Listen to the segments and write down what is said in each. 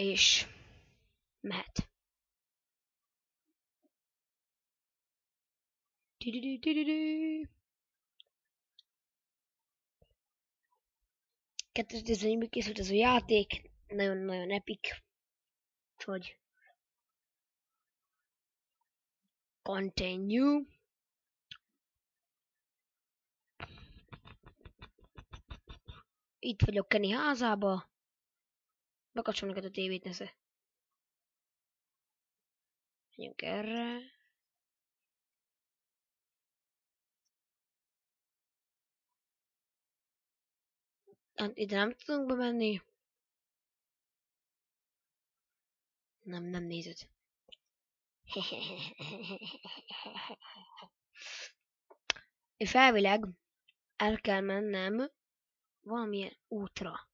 És mehet. Tüdüdü. 2014-ben készült ez a játék, nagyon-nagyon epic. Úgyhogy continue. Itt vagyok Kenny házába. Bekapcsolom neked a tévét, nesze. Menjünk erre. Ide nem tudunk bemenni. Nem nézed. És elvileg el kell mennem valamilyen útra.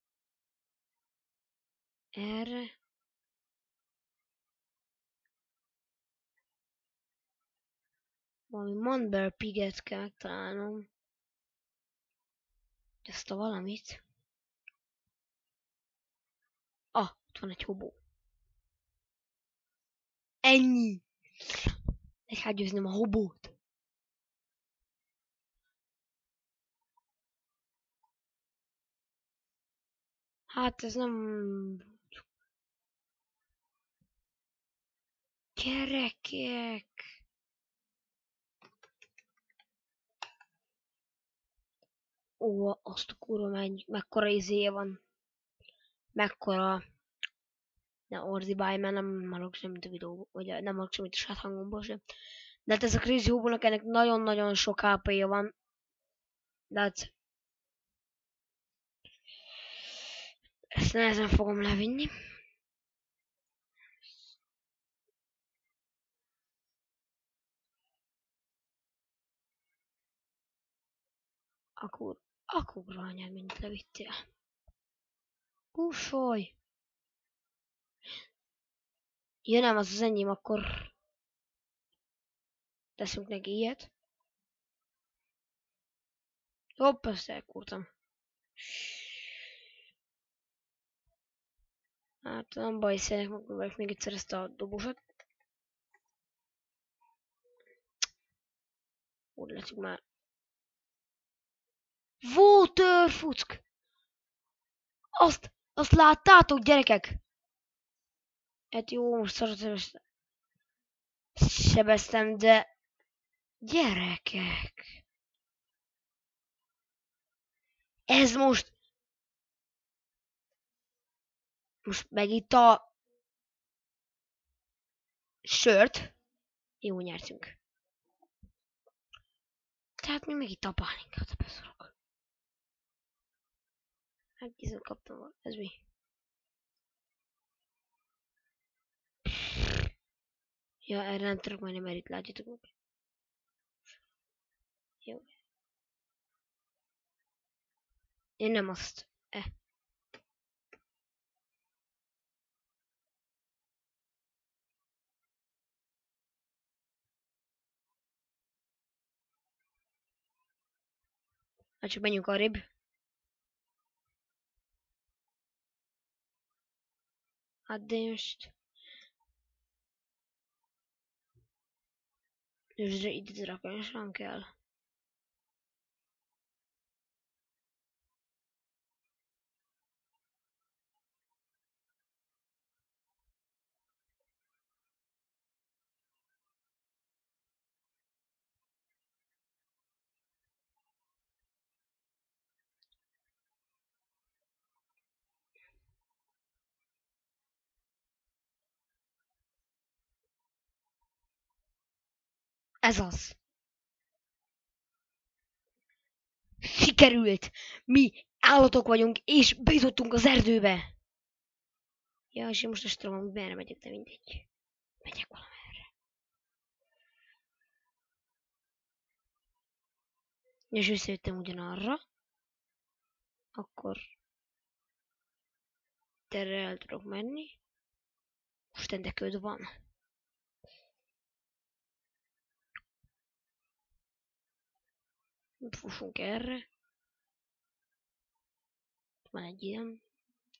Erre. Valami Manbear Piget kell megtalálnom. Ezt a valamit. Ott van egy hobó. Ennyi! Meg kell győznöm a hobót. Hát ez nem... Gyerekek! Azt a kurva mekkora izéje van. Mekkora... Ne ordibálj, mert nem hallok semmit a videóból, vagy nem hallok semmit a saját hangomból sem. De hát ez a Crazy Hobo-nak ennek nagyon-nagyon sok HP-ja van. De hát... Ezt nehezen fogom levinni. Akkor anyád, mint levittél. Kúsolj! Ja nem, az enyém, akkor... Teszünk neki ilyet. Hopp, ezt elkúrtam. Hát nem baj, szeretnék megpróbáljuk még egyszer ezt a dobosat. Úgy látszik már. Waterfuck! Azt láttátok, gyerekek? Hát jó, most szarra sebeztem, de... Gyerekek! Ez most... Most megitta a... sört. Jó, nyertünk. Tehát mi megitta a pálinkát, beszorok. Hát gizem kaptam volna. Ez mi? Ja, erre nem tudok menni, mert itt látjátok meg. Jó. Én nem azt. Hát csak menjünk arrébb. Hát de most... Ősre itt rakásra kell. Ez az. Sikerült! Mi állatok vagyunk, és bejutottunk az erdőbe! Ja, és én most ezt tudom, merre megyek, de mindegy. Megyek valamerre. És visszajöttem ugyanarra. Akkor... erre el tudok menni. Most ennek köd van. Fussunk erre. Van egy ilyen.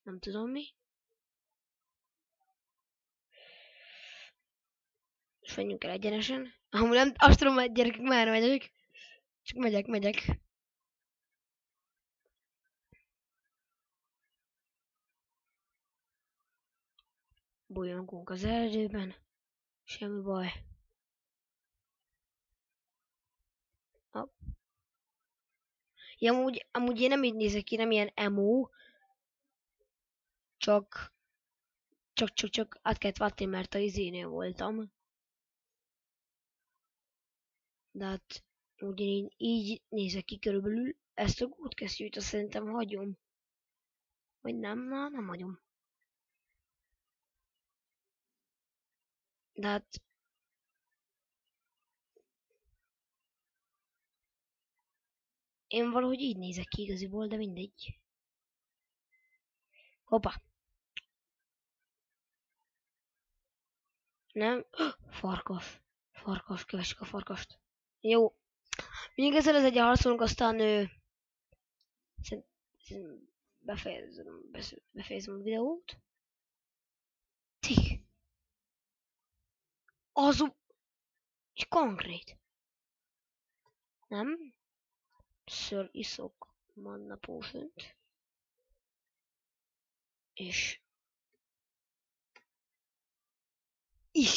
Nem tudom mi. most menjünk el egyenesen. Amúgy nem, azt tudom, hogy gyerekek, már megyek. Csak megyek. Bolyongunk az erdőben. Semmi baj. Hopp. Ja, amúgy én nem így nézek ki, nem ilyen emo. Csak át kellett vatni, mert a izénél voltam. De hát úgy így nézek ki körülbelül. Ezt a útkesztyűt azt szerintem hagyom. Vagy nem, nem hagyom. De hát... Én valahogy így nézek ki igaziból, de mindegy. Hoppa. Nem? Farkas. Kövessük a farkast. Jó. Mindig ezzel az egy harcolunk, aztán befejezem a videót. Tik. És konkrét. Nem? Ször iszok Manna Potion-t. És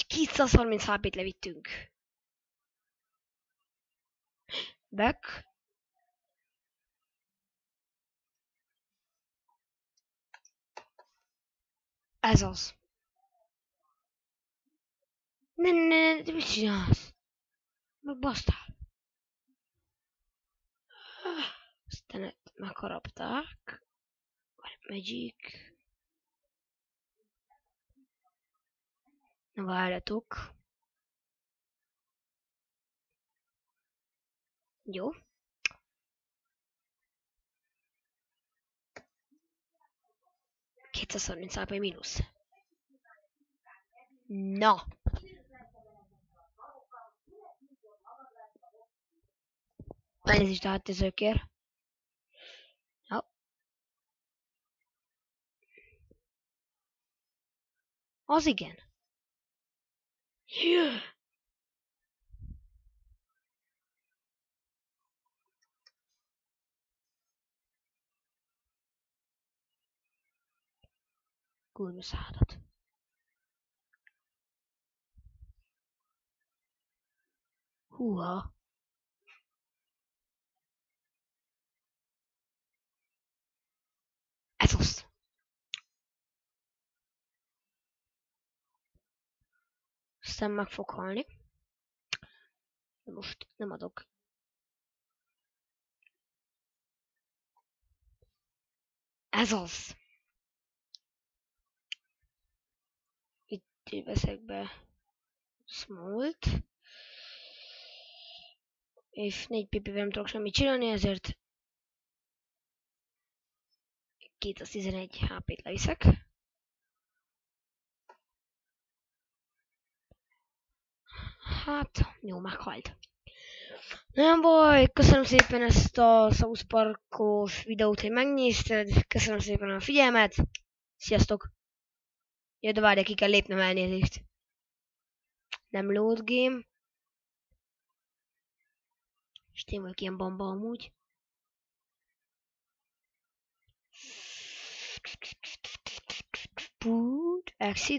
230 HP-t levittünk. Back. Ez az. Ne, mit csinálsz? Megbasztál. Aztán megharapták. Magic. Na várjatok. Jó. $230 HP mínusz. Na. Elnézést a háttérzőkért. Ja. Az igen. Kurva szádat. Húha. Ez az. Aztán meg fog halni. De most nem adok. Ez az. Itt veszek be Smolt. És 4 PP-vel nem tudok semmit csinálni, ezért 211 HP-t leviszek. Hát, jó, meghalt. Nem baj, köszönöm szépen ezt a South Parkos videót, hogy megnézted. Köszönöm szépen a figyelmet. Sziasztok! Jaj, de várj, ki kell lépnem, elnézést. Nem load game. És én vagyok ilyen bamba amúgy. Exit.